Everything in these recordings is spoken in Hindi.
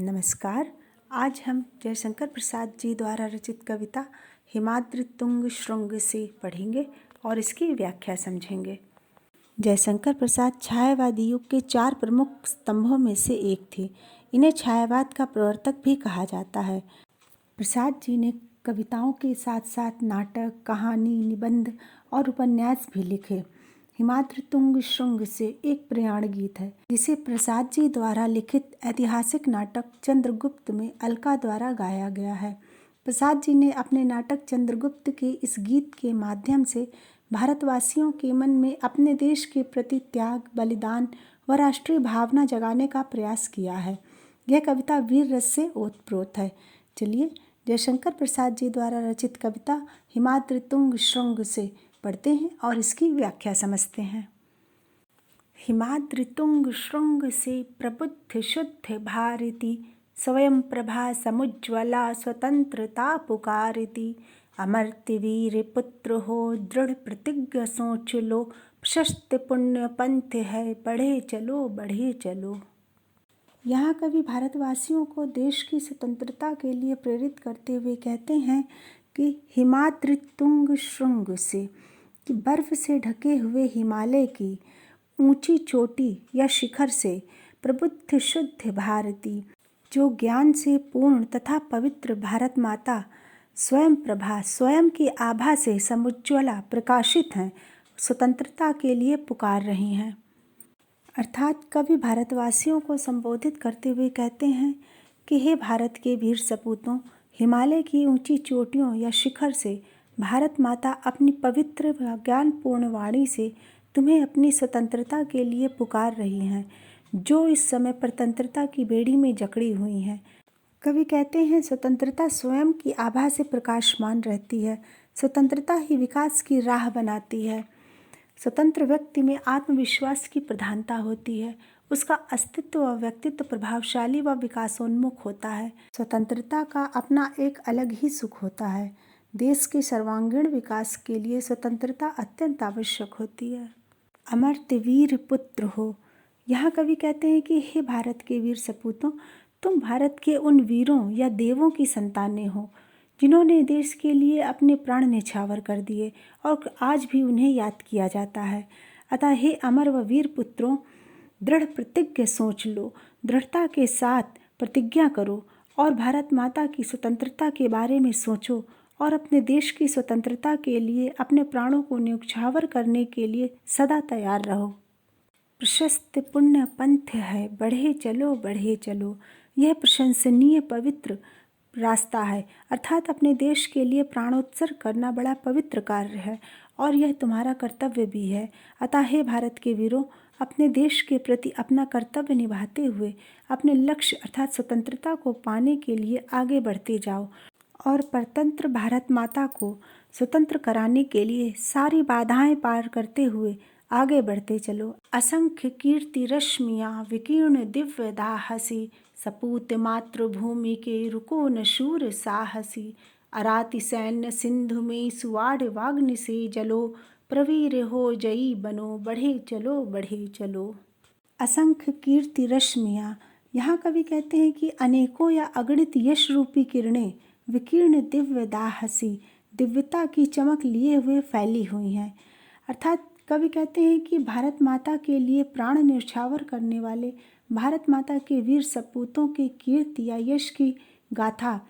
नमस्कार। आज हम जयशंकर प्रसाद जी द्वारा रचित कविता हिमाद्रि तुंग श्रृंग से पढ़ेंगे और इसकी व्याख्या समझेंगे। जयशंकर प्रसाद छायावादी युग के 4 प्रमुख स्तंभों में से एक थे। इन्हें छायावाद का प्रवर्तक भी कहा जाता है। प्रसाद जी ने कविताओं के साथ साथ नाटक, कहानी, निबंध और उपन्यास भी लिखे। हिमाद्रि तुंग श्रृंग से एक प्रयाण गीत है जिसे प्रसाद जी द्वारा लिखित ऐतिहासिक नाटक चंद्रगुप्त में अलका द्वारा गाया गया है। प्रसाद जी ने अपने नाटक चंद्रगुप्त के इस गीत के माध्यम से भारतवासियों के मन में अपने देश के प्रति त्याग, बलिदान व राष्ट्रीय भावना जगाने का प्रयास किया है। यह कविता वीर रस से ओतप्रोत है। चलिए जयशंकर प्रसाद जी द्वारा रचित कविता हिमाद्रि तुंग श्रृंग से पढ़ते हैं और इसकी व्याख्या समझते हैं। हिमाद्रि तुंग श्रृंग से प्रबुद्ध शुद्ध भारती, स्वयं प्रभा समुज्ज्वला स्वतंत्रता पुकारिती। अमर्त्य वीर पुत्र हो दृढ़ प्रतिज्ञ सोच लो, प्रशस्त पुण्य पंथ है बढ़े चलो बढ़े चलो। यहाँ कवि भारतवासियों को देश की स्वतंत्रता के लिए प्रेरित करते हुए कहते हैं कि हिमाद्रि तुंग श्रृंग से, कि बर्फ से ढके हुए हिमालय की ऊंची चोटी या शिखर से, प्रबुद्ध शुद्ध भारती, जो ज्ञान से पूर्ण तथा पवित्र भारत माता स्वयं प्रभा, स्वयं की आभा से समुज्ज्वला प्रकाशित हैं, स्वतंत्रता के लिए पुकार रही हैं। अर्थात कवि भारतवासियों को संबोधित करते हुए कहते हैं कि हे भारत के वीर सपूतों, हिमालय की ऊंची चोटियों या शिखर से भारत माता अपनी पवित्र व ज्ञानपूर्ण वाणी से तुम्हें अपनी स्वतंत्रता के लिए पुकार रही हैं, जो इस समय परतंत्रता की बेड़ी में जकड़ी हुई हैं। कवि कहते हैं स्वतंत्रता स्वयं की आभा से प्रकाशमान रहती है। स्वतंत्रता ही विकास की राह बनाती है। स्वतंत्र व्यक्ति में आत्मविश्वास की प्रधानता होती है। उसका अस्तित्व व व्यक्तित्व प्रभावशाली व विकासोन्मुख होता है। स्वतंत्रता का अपना एक अलग ही सुख होता है। देश के सर्वांगीण विकास के लिए स्वतंत्रता अत्यंत आवश्यक होती है। अमर्त्य वीर पुत्र हो, यहाँ कवि कहते हैं कि हे भारत के वीर सपूतों, तुम भारत के उन वीरों या देवों की संतानें हो जिन्होंने देश के लिए अपने प्राण न्यौछावर कर दिए और आज भी उन्हें याद किया जाता है। अतः हे अमर व वीर पुत्रों, दृढ़ प्रतिज्ञ सोच लो, दृढ़ता के साथ प्रतिज्ञा करो और भारत माता की स्वतंत्रता के बारे में सोचो और अपने देश की स्वतंत्रता के लिए अपने प्राणों को न्यौछावर करने के लिए सदा तैयार रहो। प्रशस्त पुण्य पंथ है बढ़े चलो बढ़े चलो, यह प्रशंसनीय पवित्र रास्ता है। अर्थात अपने देश के लिए प्राणोत्सर्ग करना बड़ा पवित्र कार्य है और यह तुम्हारा कर्तव्य भी है। अतः हे भारत के वीरों, अपने देश के प्रति अपना कर्तव्य निभाते हुए अपने लक्ष्य अर्थात स्वतंत्रता को पाने के लिए आगे बढ़ते जाओ और परतंत्र भारत माता को स्वतंत्र कराने के लिए सारी बाधाएं पार करते हुए आगे बढ़ते चलो। असंख्य कीर्ति रश्मियाँ विकीर्ण दिव्य दाहसी, सपूत मातृभूमि के रुको न शूर साहसी। अराति सैन्य सिंधु में सुवाड़ वाग्नि से जलो, प्रवीर हो जयी बनो बढ़े चलो बढ़े चलो। असंख्य कीर्ति रश्मियाँ, यहाँ कवि कहते हैं कि अनेकों या अगणित यश रूपी किरणें विकीर्ण दिव्य दाहसी, दिव्यता की चमक लिए हुए फैली हुई हैं। अर्थात कवि कहते हैं कि भारत माता के लिए प्राण न्यौछावर करने वाले भारत माता के वीर सपूतों के कीर्ति या यश की गाथा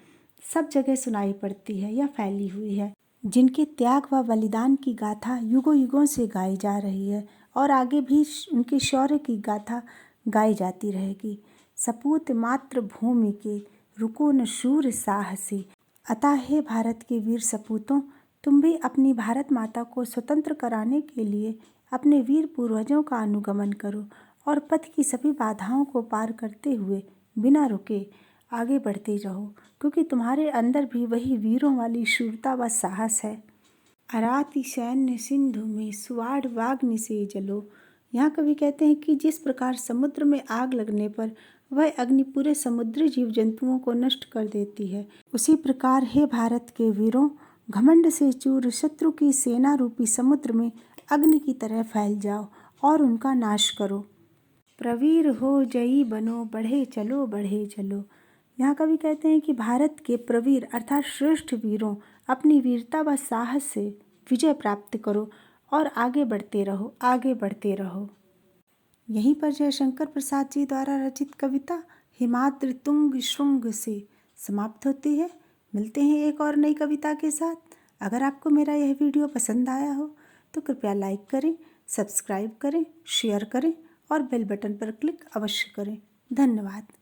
सब जगह सुनाई पड़ती है या फैली हुई है, जिनके त्याग व बलिदान की गाथा युगों युगों से गाई जा रही है और आगे भी उनके शौर्य की गाथा गाई जाती रहेगी। सपूत मातृभूमि के रुको न शूर साहसी, अतः हे भारत के वीर सपूतों, तुम भी अपनी भारत माता को स्वतंत्र कराने के लिए अपने वीर पूर्वजों का अनुगमन करो और पथ की सभी बाधाओं को पार करते हुए बिना रुके आगे बढ़ते रहो, क्योंकि तुम्हारे अंदर भी वही वीरों वाली शूरता व साहस है। अराति सैन्य सिंधु में सुवाड़ वाग्नि से जलो, यहाँ कवि कहते हैं कि जिस प्रकार समुद्र में आग लगने पर वह अग्नि पूरे समुद्री जीव जंतुओं को नष्ट कर देती है, उसी प्रकार हे भारत के वीरों, घमंड से चूर शत्रु की सेना रूपी समुद्र में अग्नि की तरह फैल जाओ और उनका नाश करो। प्रवीर हो जयी बनो बढ़े चलो बढ़े चलो, यहाँ कवि कहते हैं कि भारत के प्रवीर अर्थात श्रेष्ठ वीरों, अपनी वीरता व साहस से विजय प्राप्त करो और आगे बढ़ते रहो, आगे बढ़ते रहो। यहीं पर जयशंकर प्रसाद जी द्वारा रचित कविता हिमाद्रि तुंग श्रृंग से समाप्त होती है। मिलते हैं एक और नई कविता के साथ। अगर आपको मेरा यह वीडियो पसंद आया हो तो कृपया लाइक करें, सब्सक्राइब करें, शेयर करें और बेल बटन पर क्लिक अवश्य करें। धन्यवाद।